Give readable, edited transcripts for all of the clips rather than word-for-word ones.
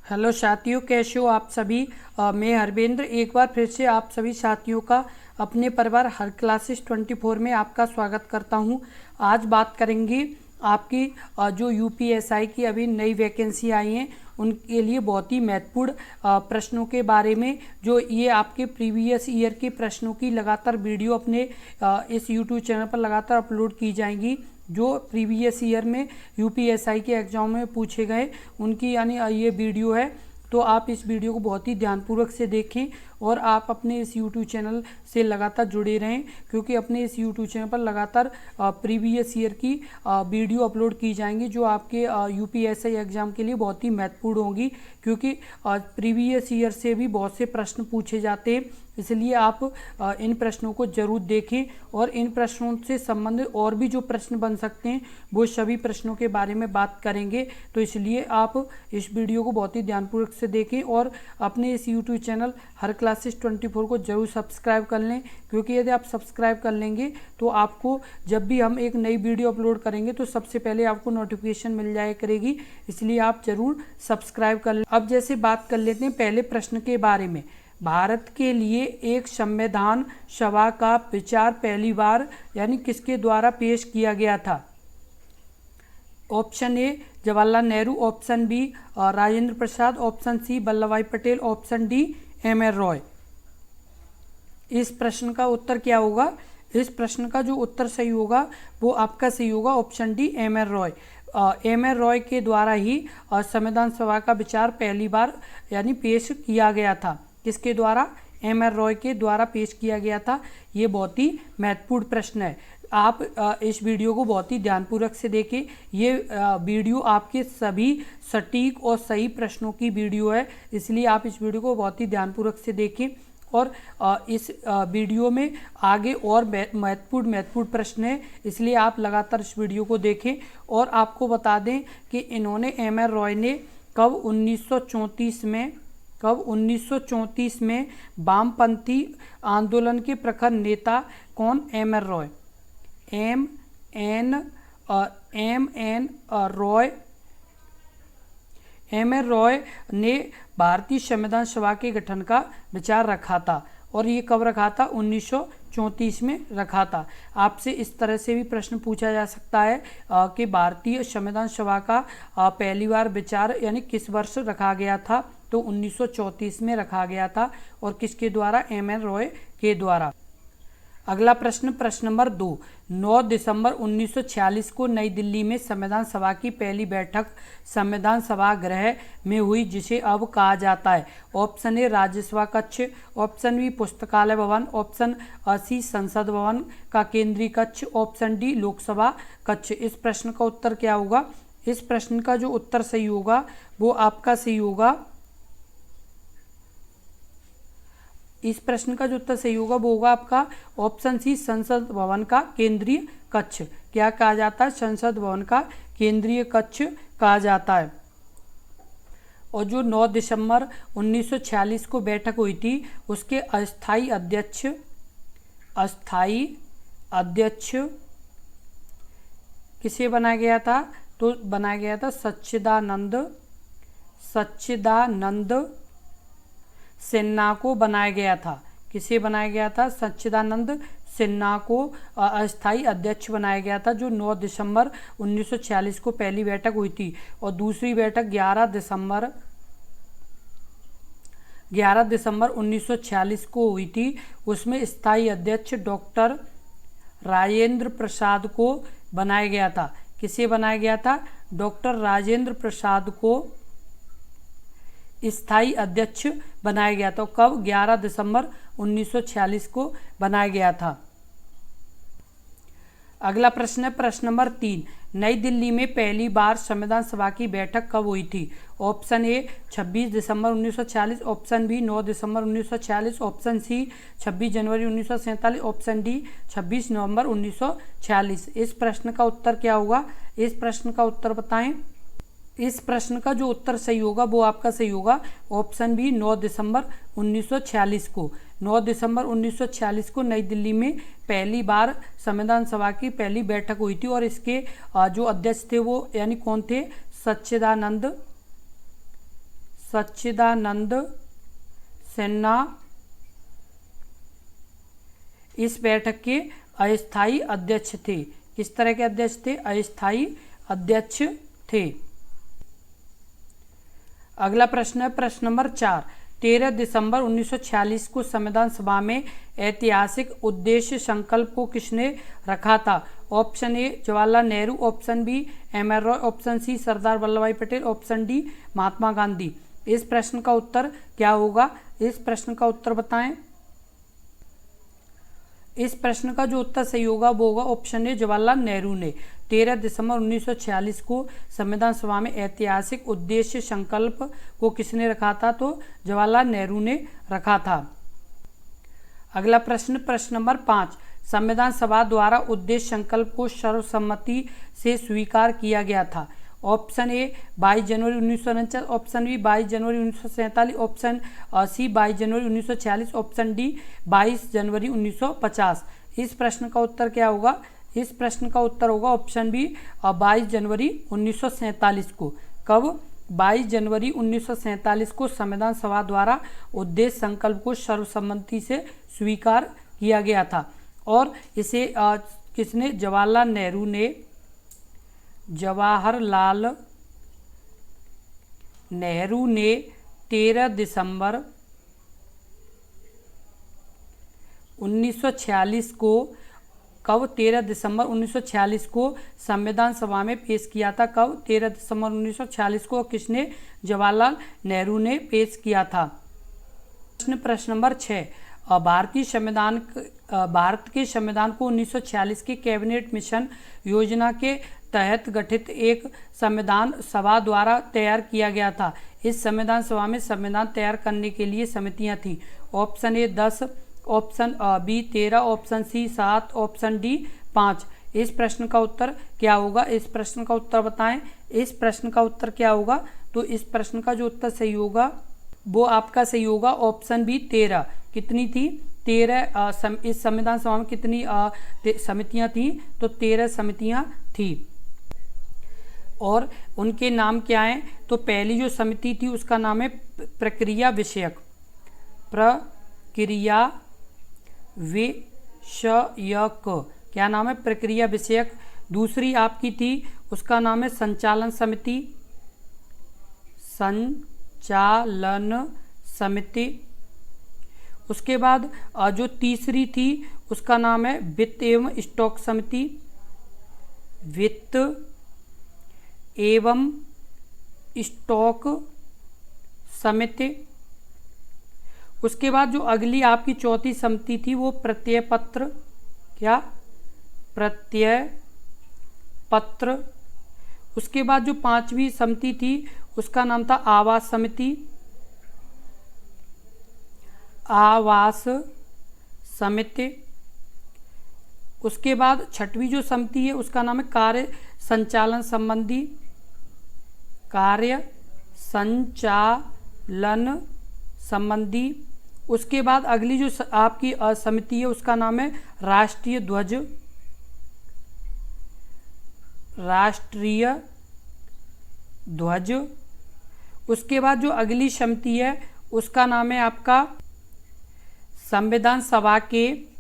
Hello साथियों, कैसे हो आप सभी। मैं हरवेंद्र एक बार फिर से आप सभी साथियों का अपने परिवार हर क्लासेस 24 में आपका स्वागत करता हूं। आज बात करेंगे आपकी जो यूपीएसआई की अभी नई वैकेंसी आई हैं उनके लिए बहुत ही महत्वपूर्ण प्रश्नों के बारे में। जो ये आपके प्रीवियस ईयर के प्रश्नों की लगातार वीडियो अपने इस यूट्यूब चैनल पर लगातार अपलोड की जाएंगी। जो प्रीवियस ईयर में यूपीएसआई के एग्जाम में पूछे गए उनकी यानी ये वीडियो है। तो आप इस वीडियो को बहुत ही ध्यानपूर्वक से देखें और आप अपने इस यूट्यूब चैनल से लगातार जुड़े रहें, क्योंकि अपने इस यूट्यूब चैनल पर लगातार प्रीवियस ईयर की वीडियो अपलोड की जाएंगी जो आपके यूपीएसआई एग्ज़ाम के लिए बहुत ही महत्वपूर्ण होंगी, क्योंकि प्रीवियस ईयर से भी बहुत से प्रश्न पूछे जाते हैं। इसलिए आप इन प्रश्नों को जरूर देखें और इन प्रश्नों से संबंधित और भी जो प्रश्न बन सकते हैं वो सभी प्रश्नों के बारे में बात करेंगे। तो इसलिए आप इस वीडियो को बहुत ही ध्यानपूर्वक से देखें और अपने इस यूट्यूब चैनल हर क्लासेस 24 को जरूर सब्सक्राइब कर लें, क्योंकि यदि आप सब्सक्राइब कर लेंगे तो आपको जब भी हम एक नई वीडियो अपलोड करेंगे तो सबसे पहले आपको नोटिफिकेशन मिल जाया करेगी। इसलिए आप जरूर सब्सक्राइब कर लें। अब जैसे बात कर लेते हैं पहले प्रश्न के बारे में। भारत के लिए एक संविधान सभा का विचार पहली बार यानी किसके द्वारा पेश किया गया था। Option A Jawaharlal Nehru, option B Rajendra Prasad, option C Vallabh Bhai Patel, option D M N. Roy. इस प्रश्न का उत्तर क्या होगा। इस प्रश्न का जो उत्तर सही होगा वो आपका सही होगा option D M N. Roy. M.N.. Roy के द्वारा ही संविधान सभा का विचार पहली बार यानी पेश किया गया था। किसके द्वारा। एम.एन. रॉय के द्वारा पेश किया गया था। ये बहुत ही महत्वपूर्ण प्रश्न है। आप इस वीडियो को बहुत ही ध्यानपूर्वक से देखें। ये वीडियो आपके सभी सटीक और सही प्रश्नों की वीडियो है, इसलिए आप इस वीडियो को बहुत ही ध्यानपूर्वक से देखें। और इस वीडियो में आगे और महत्वपूर्ण प्रश्न है, इसलिए आप लगातार इस वीडियो को देखें। और आपको बता दें कि इन्होंने एम.एन. रॉय ने कब 1934 में वामपंथी आंदोलन के प्रखर नेता कौन। M.N.. Roy. M.N.. Roy. M.N.. Roy ने भारतीय संविधान सभा के गठन का विचार रखा था। और ये कब रखा था। 1934 में रखा था। आपसे इस तरह से भी प्रश्न पूछा जा सकता है कि भारतीय संविधान सभा का पहली बार विचार यानी किस वर्ष रखा गया था। तो 1934 में रखा गया था। और किसके द्वारा। एम.एन. रॉय के द्वारा। अगला प्रश्न, प्रश्न नंबर 2। 9 दिसंबर 1946 को नई दिल्ली में संविधान सभा की पहली बैठक संविधान सभागृह में हुई, जिसे अब कहा जाता है। ऑप्शन ए राज्यसभा कक्ष, ऑप्शन बी पुस्तकालय भवन, ऑप्शन सी संसद भवन का केंद्रीय कक्ष, ऑप्शन डी लोकसभा कक्ष। इस प्रश्न का उत्तर क्या होगा। इस प्रश्न का जो उत्तर सही होगा वो आपका सही होगा। इस प्रश्न का जो उत्तर सही होगा वो होगा आपका ऑप्शन सी संसद भवन का केंद्रीय कक्ष। क्या कहा जाता है। संसद भवन का केंद्रीय कक्ष कहा जाता है। और जो 9 दिसंबर 1946 को बैठक हुई थी उसके अस्थाई अध्यक्ष किसे बनाया गया था। तो बनाया गया था सच्चिदानंद सिन्हा को बनाया गया था। किसे बनाया गया था। सच्चिदानंद सिन्हा को अस्थाई अध्यक्ष बनाया गया था, जो 9 दिसंबर 1946 को पहली बैठक हुई थी। और दूसरी बैठक 11 दिसंबर 1946 को हुई थी। उसमें स्थायी अध्यक्ष डॉक्टर राजेंद्र प्रसाद को बनाया गया था। किसे बनाया गया था। डॉक्टर राजेंद्र प्रसाद को स्थायी अध्यक्ष बनाया गया था। कब। 11 दिसंबर 1946 को बनाया गया था। अगला प्रश्न है प्रश्न नंबर 3। नई दिल्ली में पहली बार संविधान सभा की बैठक कब हुई थी। ऑप्शन ए 26 दिसंबर 1946, ऑप्शन बी 9 दिसंबर 1946, ऑप्शन सी 26 जनवरी 1947, ऑप्शन डी 26 नवंबर 1946। इस प्रश्न का उत्तर क्या होगा। इस प्रश्न का उत्तर बताएं। इस प्रश्न का जो उत्तर सही होगा वो आपका सही होगा ऑप्शन बी 9 दिसंबर 1946 को। 9 दिसंबर 1946 को नई दिल्ली में पहली बार संविधान सभा की पहली बैठक हुई थी और इसके जो अध्यक्ष थे वो यानी कौन थे। सच्चिदानंद सिन्हा इस बैठक के अस्थायी अध्यक्ष थे। किस तरह के अध्यक्ष थे? अस्थायी अध्यक्ष थे। अगला प्रश्न है प्रश्न नंबर 4। 13 दिसंबर 1946 को संविधान सभा में ऐतिहासिक उद्देश्य संकल्प को किसने रखा था? Option A Jawaharlal Nehru, option B M N Roy, option C Sardar Vallabh Bhai Patel, option D Mahatma Gandhi. इस प्रश्न का उत्तर क्या होगा? इस प्रश्न का उत्तर बताएं। इस प्रश्न का जो उत्तर सही होगा वो होगा ऑप्शन ए जवाहरलाल नेहरू ने 13 दिसंबर 1946 को संविधान सभा में ऐतिहासिक उद्देश्य संकल्प को किसने रखा था? तो जवाहरलाल नेहरू ने रखा था। अगला प्रश्न प्रश्न नंबर 5। संविधान सभा द्वारा उद्देश्य संकल्प को सर्वसम्मति से स्वीकार किया गया था। ऑप्शन ए 22 जनवरी 1949, ऑप्शन बी 22 जनवरी 1947, ऑप्शन सी 22 जनवरी 1946, ऑप्शन डी 22 जनवरी 1950। इस प्रश्न का उत्तर क्या होगा? इस प्रश्न का उत्तर होगा ऑप्शन बी 22 जनवरी 1947 को। कब? 22 जनवरी 1947 को संविधान सभा द्वारा उद्देश्य संकल्प को सर्वसम्मति से स्वीकार किया गया था। और इसे किसने? जवाहरलाल नेहरू ने। जवाहरलाल नेहरू ने 13 दिसंबर 1946 को कब? 13 दिसंबर 1946 को संविधान सभा में पेश किया था। कब? 13 दिसंबर 1946 को किसने? जवाहरलाल नेहरू ने पेश किया था। प्रश्न नंबर 6। भारत के संविधान को 1946 के कैबिनेट मिशन योजना के तहत गठित एक संविधान सभा द्वारा तैयार किया गया था। इस संविधान सभा में संविधान तैयार करने के लिए समितियां थीं। Option A 10, option B 13, option C 7, option D 5। इस प्रश्न का उत्तर क्या होगा? इस प्रश्न का उत्तर बताएं। इस प्रश्न का उत्तर क्या होगा? तो इस प्रश्न का जो उत्तर सही होगा वो आपका सही होगा ऑप्शन बी 13। कितनी थी? 13। इस संविधान सभा में कितनी समितियां थी? तो 13 समितियां थी। और उनके नाम क्या हैं? तो पहली जो समिति थी उसका नाम है प्रक्रिया विषयक। प्रक्रिया विषयक। क्या नाम है? प्रक्रिया विषयक। दूसरी आपकी थी उसका नाम है संचालन समिति। संचालन समिति। उसके बाद जो तीसरी थी उसका नाम है वित्त एवं स्टॉक समिति। वित्त एवं स्टॉक समिति। उसके बाद जो अगली आपकी चौथी समिति थी वो प्रत्यय पत्र। क्या? प्रत्यय पत्र। उसके बाद जो पांचवी समिति थी उसका नाम था आवास समिति। आवास समिति। उसके बाद छठवीं जो समिति है उसका नाम है कार्य संचालन संबंधी। कार्य संचालन संबंधी। उसके बाद अगली जो आपकी समिति है उसका नाम है राष्ट्रीय ध्वज। राष्ट्रीय ध्वज। उसके बाद जो अगली समिति है उसका नाम है आपका संविधान सभा के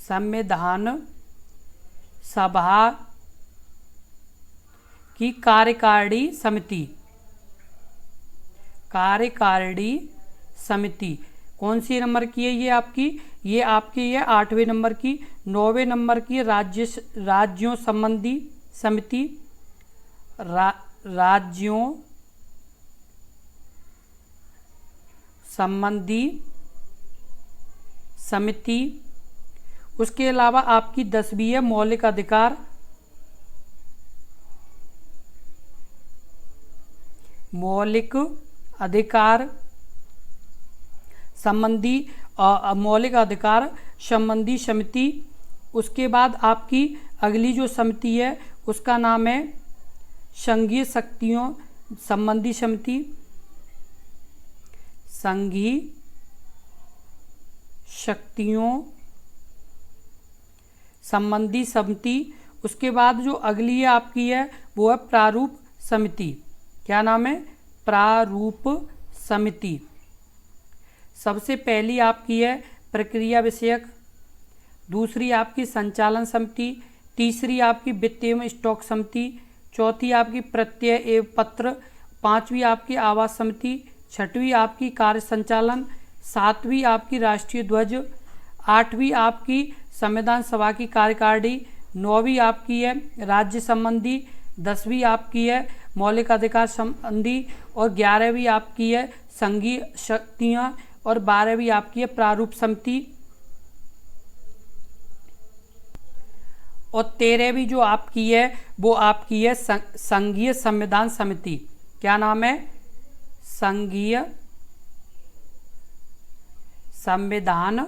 संविधान सभा की कार्यकारिणी समिति। कार्यकारिणी समिति कौन सी नंबर की है? ये आपकी है 8वें नंबर की। 9वें नंबर की राज्यों संबंधी समिति। राज्यों संबंधी समिति। उसके अलावा आपकी 10वीं है मौलिक अधिकार। मौलिक अधिकार संबंधी मौलिक अधिकार संबंधी समिति। उसके बाद आपकी अगली जो समिति है उसका नाम है संघीय शक्तियों संबंधी समिति। संघीय शक्तियों संबंधी समिति। उसके बाद जो अगली है आपकी है वो है प्रारूप समिति। क्या नाम है? प्रारूप समिति। सबसे पहली आपकी है प्रक्रिया विषयक, दूसरी आपकी संचालन समिति, तीसरी आपकी वित्त एवं स्टॉक समिति, चौथी आपकी प्रत्यय एवं पत्र, पांचवी आपकी आवास समिति, छठवीं आपकी कार्य संचालन, सातवीं आपकी राष्ट्रीय ध्वज, आठवीं आपकी संविधान सभा की कार्यकारिणी, नौवीं आपकी है राज्य संबंधी, 10वीं आपकी है मौलिक अधिकार संबंधी, और 11वीं आपकी है संघीय शक्तियाँ, और 12वीं आपकी है प्रारूप समिति, और 13वीं जो आपकी है वो आपकी है संघीय संविधान समिति। क्या नाम है? संघीय संविधान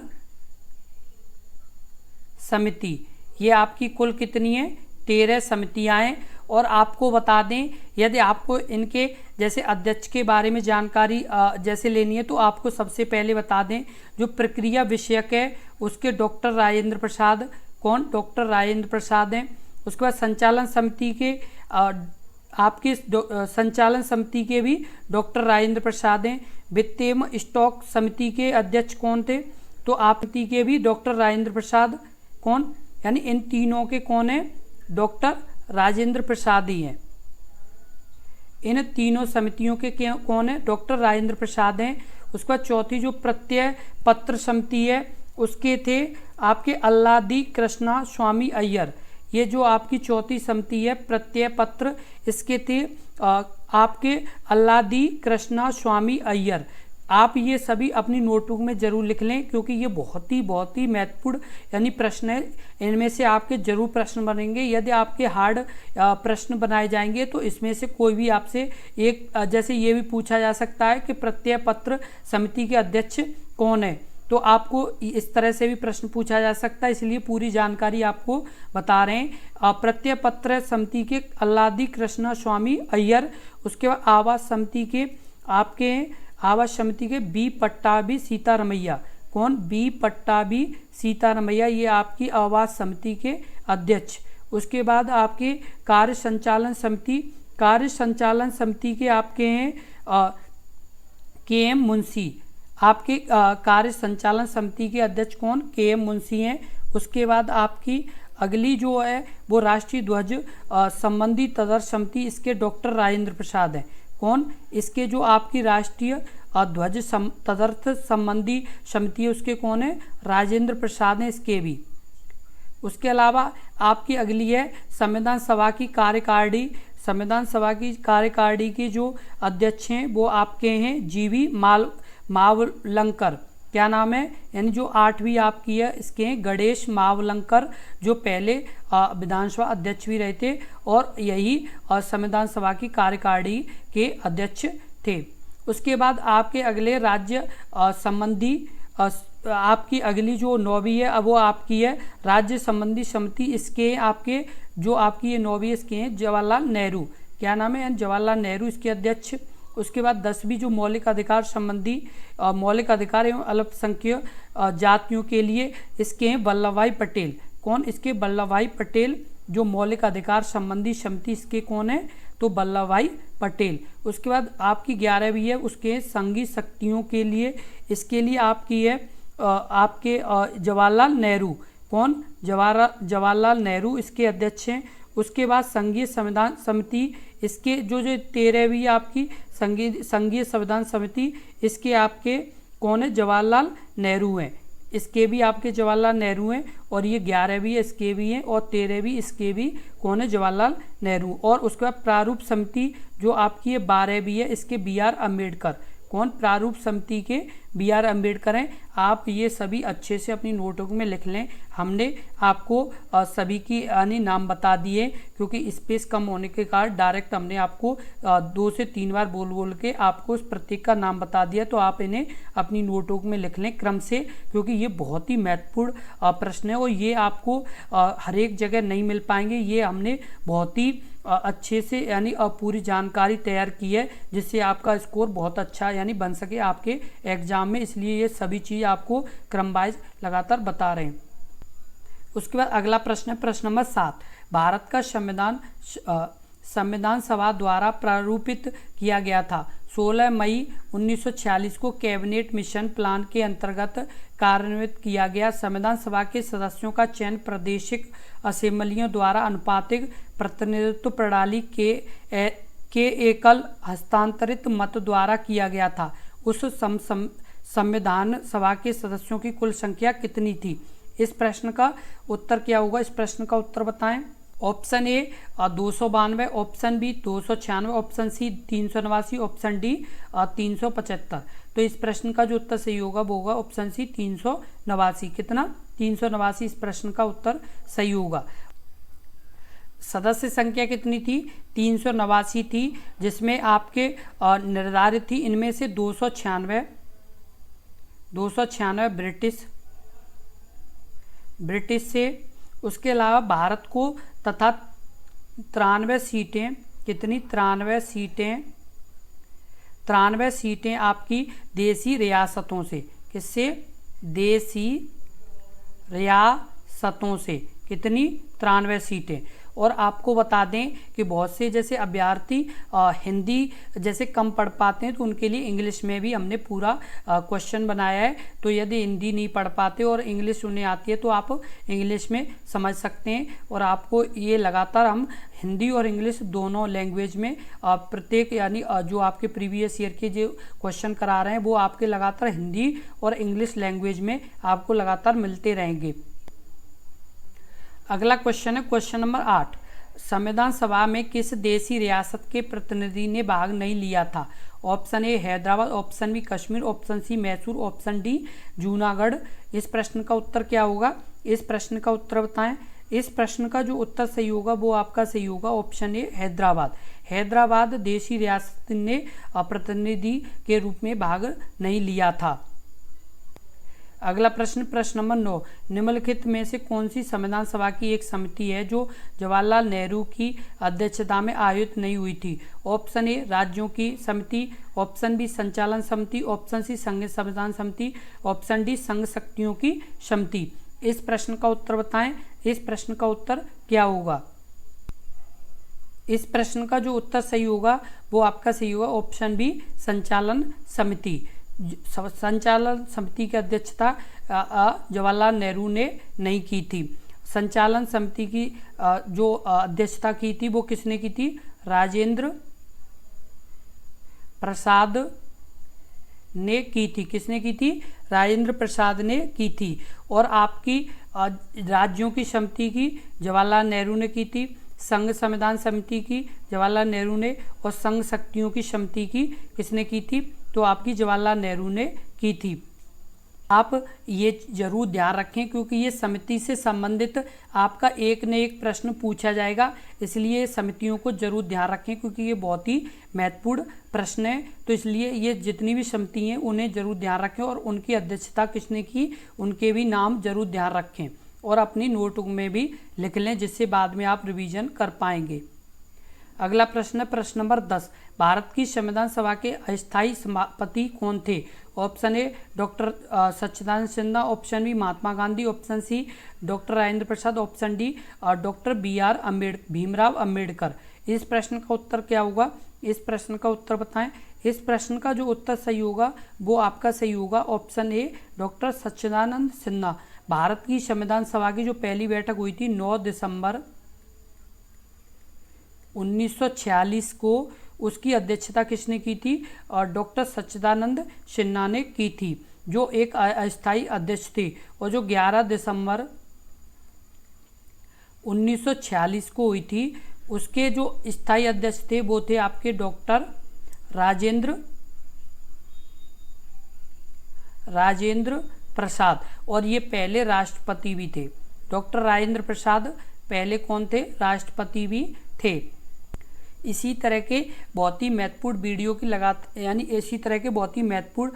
समिति। ये आपकी कुल कितनी है? 13 समितियां हैं। और आपको बता दें, यदि आपको इनके जैसे अध्यक्ष के बारे में जानकारी जैसे लेनी है तो आपको सबसे पहले बता दें जो प्रक्रिया विषयक है उसके डॉक्टर राजेंद्र प्रसाद, कौन? डॉक्टर राजेंद्र प्रसाद हैं। उसके बाद संचालन समिति के आपके संचालन समिति के भी डॉक्टर राजेंद्र प्रसाद हैं। वित्त एवं स्टॉक समिति के अध्यक्ष कौन थे? तो आप समिति के भी डॉक्टर राजेंद्र प्रसाद, कौन? यानी इन तीनों के कौन है? डॉक्टर राजेंद्र प्रसाद ही हैं। इन तीनों समितियों के कौन है? डॉक्टर राजेंद्र प्रसाद हैं। उसके बाद चौथी जो प्रत्यय पत्र समिति है उसके थे आपके अल्लादी कृष्णा स्वामी अय्यर। ये जो आपकी चौथी समिति है प्रत्यय पत्र, इसके थे आपके अल्लादी कृष्णा स्वामी अय्यर। आप ये सभी अपनी नोटबुक में जरूर लिख लें क्योंकि ये बहुत ही महत्वपूर्ण यानी प्रश्न है। इनमें से आपके जरूर प्रश्न बनेंगे। यदि आपके हार्ड प्रश्न बनाए जाएंगे तो इसमें से कोई भी आपसे एक, जैसे ये भी पूछा जा सकता है कि प्रत्यय पत्र समिति के अध्यक्ष कौन है, तो आपको इस तरह से भी प्रश्न पूछा जा सकता है, इसलिए पूरी जानकारी आपको बता रहे हैं। प्रत्यय पत्र समिति के अल्लादी कृष्णा स्वामी अय्यर। उसके बाद आवास समिति के आपके आवास समिति के बी पट्टाभी सीतारमैया, कौन? बी पट्टाभी सीतारमैया, ये आपकी आवास समिति के अध्यक्ष। उसके बाद आपके कार्य संचालन समिति, कार्य संचालन समिति के आपके हैं के.एम. मुंशी। आपके कार्य संचालन समिति के अध्यक्ष कौन? के.एम. मुंशी हैं। उसके बाद आपकी अगली जो है वो राष्ट्रीय ध्वज संबंधी तदर्थ समिति, इसके डॉक्टर राजेंद्र प्रसाद हैं। कौन? इसके जो आपकी राष्ट्रीय ध्वज तदर्थ संबंधी समिति है उसके कौन है? राजेंद्र प्रसाद हैं इसके भी। उसके अलावा आपकी अगली है संविधान सभा की कार्यकारिणी। संविधान सभा की कार्यकारिणी के जो अध्यक्ष हैं वो आपके हैं जीवी मावलंकर। क्या नाम है? यानी जो 8वीं आपकी है इसके हैं गणेश मावलंकर, जो पहले विधानसभा अध्यक्ष भी रहे थे और यही संविधान सभा की कार्यकारिणी के अध्यक्ष थे। उसके बाद आपके अगले राज्य संबंधी आपकी अगली जो 9वीं है अब वो आपकी है राज्य संबंधी समिति। इसके आपके जो आपकी ये 9वीं इसके हैं जवाहरलाल नेहरू। क्या नाम है? जवाहरलाल नेहरू इसके अध्यक्ष। उसके बाद 10वीं जो मौलिक अधिकार संबंधी मौलिक अधिकार एवं अल्पसंख्यक जातियों के लिए इसके हैं वल्लभ भाई पटेल। कौन? इसके वल्लभ भाई पटेल। जो मौलिक अधिकार संबंधी समिति इसके कौन है? तो वल्लभ भाई पटेल। उसके बाद आपकी 11वीं है उसके संघीय शक्तियों के लिए, इसके लिए आपकी है आपके जवाहरलाल नेहरू। कौन? जवाहरलाल नेहरू इसके अध्यक्ष हैं। उसके बाद संघीय संविधान समिति, इसके जो 13वीं आपकी संघीय संविधान समिति, इसके आपके कौन है? जवाहरलाल नेहरू हैं। इसके भी आपके जवाहरलाल नेहरू हैं। और ये 11वीं इसके भी हैं और 13वीं इसके भी कौन है? जवाहरलाल नेहरू। और उसके बाद प्रारूप समिति जो आपकी ये 12वीं है इसके बी.आर. अम्बेडकर। कौन? प्रारूप समिति के बी.आर. अम्बेडकर हैं। आप ये सभी अच्छे से अपनी नोटबुक में लिख लें। हमने आपको सभी की यानी नाम बता दिए क्योंकि स्पेस कम होने के कारण डायरेक्ट हमने आपको 2 से 3 बार बोल के आपको उस प्रत्येक का नाम बता दिया। तो आप इन्हें अपनी नोटबुक में लिख लें क्रम से, क्योंकि ये बहुत ही महत्वपूर्ण प्रश्न है और ये आपको हर एक जगह नहीं मिल पाएंगे। ये हमने बहुत ही अच्छे से यानी पूरी जानकारी तैयार की है जिससे आपका स्कोर बहुत अच्छा यानी बन सके आपके एग्जाम में, इसलिए ये सभी चीज़ आपको क्रम वाइज लगातार बता रहे हैं। उसके बाद अगला प्रश्न है प्रश्न नंबर 7। भारत का संविधान संविधान सभा द्वारा प्रारूपित किया गया था? 16 मई 1946 को कैबिनेट मिशन प्लान के अंतर्गत कार्यान्वित किया गया। संविधान सभा के सदस्यों का चयन प्रादेशिक असेंबलियों द्वारा अनुपातिक प्रतिनिधित्व प्रणाली के एकल हस्तांतरित मत द्वारा किया गया था। उस संविधान सभा के सदस्यों की कुल संख्या कितनी थी? इस प्रश्न का उत्तर क्या होगा? इस प्रश्न का उत्तर बताएं। Option A 292, option B 296, option C 389, option D 375। तो इस प्रश्न का जो उत्तर सही होगा वो होगा ऑप्शन सी 389। कितना? 389 इस प्रश्न का उत्तर सही होगा। सदस्य संख्या कितनी थी? 389 थी, जिसमें आपके निर्धारित थी इनमें से 296 ब्रिटिश से, उसके अलावा भारत को तथा 93 सीटें, कितनी? 93 सीटें आपकी देसी रियासतों से। किससे? देसी रियासतों से। कितनी? 93 सीटें। और आपको बता दें कि बहुत से जैसे अभ्यर्थी हिंदी जैसे कम पढ़ पाते हैं तो उनके लिए इंग्लिश में भी हमने पूरा क्वेश्चन बनाया है। तो यदि हिंदी नहीं पढ़ पाते और इंग्लिश उन्हें आती है तो आप इंग्लिश में समझ सकते हैं। और आपको ये लगातार हम हिंदी और इंग्लिश दोनों लैंग्वेज में प्रत्येक यानी जो आपके प्रीवियस ईयर के जो क्वेश्चन करा रहे हैं वो आपके लगातार हिंदी और इंग्लिश लैंग्वेज में आपको लगातार मिलते रहेंगे। अगला क्वेश्चन है क्वेश्चन नंबर 8। संविधान सभा में किस देसी रियासत के प्रतिनिधि ने भाग नहीं लिया था? Option A Hyderabad, option B Kashmir, option C Mysore, option D Junagadh. इस प्रश्न का उत्तर क्या होगा? इस प्रश्न का उत्तर बताएं। इस प्रश्न का जो उत्तर सही होगा वो आपका सही होगा ऑप्शन ए हैदराबाद। हैदराबाद देशी रियासत ने प्रतिनिधि के रूप में भाग नहीं लिया था। अगला प्रश्न, प्रश्न नंबर 9। निम्नलिखित में से कौन सी संविधान सभा की एक समिति है जो जवाहरलाल नेहरू की अध्यक्षता में आयोजित नहीं हुई थी? ऑप्शन ए राज्यों की समिति, ऑप्शन बी संचालन समिति, ऑप्शन सी संघ संविधान समिति, ऑप्शन डी संघ शक्तियों की समिति। इस प्रश्न का उत्तर बताएं। इस प्रश्न का उत्तर क्या होगा? इस प्रश्न का जो उत्तर सही होगा वो आपका सही होगा ऑप्शन बी संचालन समिति। संचालन समिति की अध्यक्षता जवाहरलाल नेहरू ने नहीं की थी। संचालन समिति की जो अध्यक्षता की थी वो किसने की थी? राजेंद्र प्रसाद ने की थी। किसने की थी? राजेंद्र प्रसाद ने की थी। और आपकी राज्यों की समिति की जवाहरलाल नेहरू ने की थी, संघ संविधान समिति की जवाहरलाल नेहरू ने, और संघ शक्तियों की समिति की किसने की थी? तो आपकी जवाहरलाल नेहरू ने की थी। आप ये जरूर ध्यान रखें क्योंकि ये समिति से संबंधित आपका एक न एक प्रश्न पूछा जाएगा, इसलिए समितियों को जरूर ध्यान रखें क्योंकि ये बहुत ही महत्वपूर्ण प्रश्न है। तो इसलिए ये जितनी भी समिति हैं उन्हें जरूर ध्यान रखें और उनकी अध्यक्षता किसने की उनके भी नाम जरूर ध्यान रखें और अपनी नोटबुक में भी लिख लें, जिससे बाद में आप रिवीजन कर पाएंगे। अगला प्रश्न है प्रश्न नंबर 10। भारत की संविधान सभा के अस्थायी सभापति कौन थे? Option A doctor Sachchidanand Sinha, option B Mahatma Gandhi, option C doctor Rajendra Prasad, option D doctor Bhimrao Ambedkar. इस प्रश्न का उत्तर क्या होगा? इस प्रश्न का उत्तर बताएं। इस प्रश्न का जो उत्तर सही होगा वो आपका सही होगा option A doctor Sachchidanand Sinha. Bharat की संविधान सभा की जो पहली बैठक हुई थी 9 दिसंबर 1946 को, उसकी अध्यक्षता किसने की थी? और डॉक्टर सच्चिदानंद सिन्हा ने की थी, जो एक अस्थायी अध्यक्ष थे। और जो 11 दिसंबर 1946 को हुई थी उसके जो स्थायी अध्यक्ष थे वो थे आपके डॉक्टर राजेंद्र प्रसाद, और ये पहले राष्ट्रपति भी थे। डॉक्टर राजेंद्र प्रसाद पहले कौन थे? राष्ट्रपति भी थे। इसी तरह के बहुत ही महत्वपूर्ण वीडियो की यानी इसी तरह के बहुत ही महत्वपूर्ण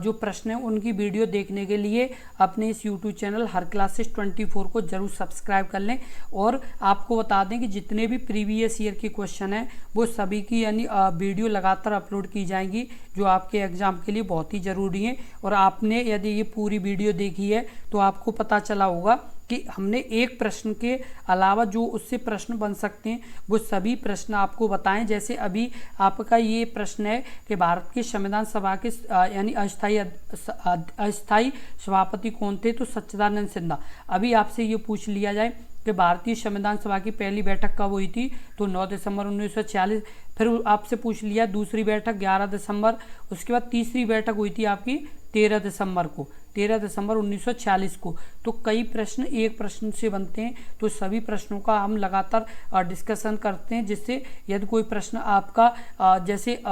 जो प्रश्न हैं उनकी वीडियो देखने के लिए अपने इस YouTube चैनल हर क्लासेस 24 को जरूर सब्सक्राइब कर लें। और आपको बता दें कि जितने भी प्रीवियस ईयर के क्वेश्चन हैं वो सभी की यानी वीडियो लगातार अपलोड की जाएंगी, जो आपके एग्ज़ाम के लिए बहुत ही ज़रूरी है। और आपने यदि ये पूरी वीडियो देखी है तो आपको पता चला होगा कि हमने एक प्रश्न के अलावा जो उससे प्रश्न बन सकते हैं वो सभी प्रश्न आपको बताएं। जैसे अभी आपका ये प्रश्न है कि भारत की संविधान सभा के यानी अस्थाई सभापति कौन थे, तो सच्चिदानंद सिन्हा। अभी आपसे ये पूछ लिया जाए कि भारतीय संविधान सभा की पहली बैठक कब हुई थी, तो 9 दिसंबर 1946। फिर आपसे पूछ लिया दूसरी बैठक 11 दिसंबर। उसके बाद तीसरी बैठक हुई थी आपकी 13 दिसंबर को, 13 दिसंबर 1946 को। तो कई प्रश्न एक प्रश्न से बनते हैं, तो सभी प्रश्नों का हम लगातार डिस्कशन करते हैं, जिससे यदि कोई प्रश्न आपका जैसे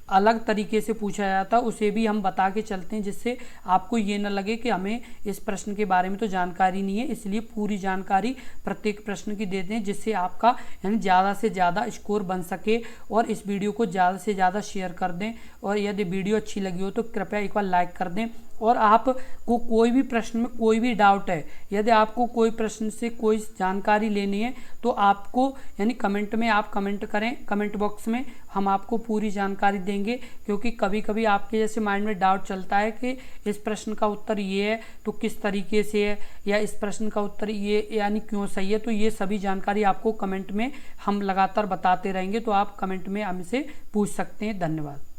अलग तरीके से पूछा जाता है उसे भी हम बता के चलते हैं, जिससे आपको ये न लगे कि हमें इस प्रश्न के बारे में तो जानकारी नहीं है। इसलिए पूरी जानकारी प्रत्येक प्रश्न की देते हैं, जिससे आपका यानी ज़्यादा से ज़्यादा स्कोर बन सके। और इस वीडियो को ज़्यादा से ज़्यादा शेयर कर दें, और यदि वीडियो अच्छी लगी हो तो कृपया एक बार लाइक कर दें। और आपको कोई भी प्रश्न में कोई भी डाउट है, यदि आपको कोई प्रश्न से कोई जानकारी लेनी है, तो आपको यानी कमेंट में आप कमेंट करें, कमेंट बॉक्स में हम आपको पूरी जानकारी देंगे। क्योंकि कभी कभी आपके जैसे माइंड में डाउट चलता है कि इस प्रश्न का उत्तर ये है तो किस तरीके से है, या इस प्रश्न का उत्तर ये यानी क्यों सही है। तो ये सभी जानकारी आपको कमेंट में हम लगातार बताते रहेंगे, तो आप कमेंट में हमसे पूछ सकते हैं। धन्यवाद।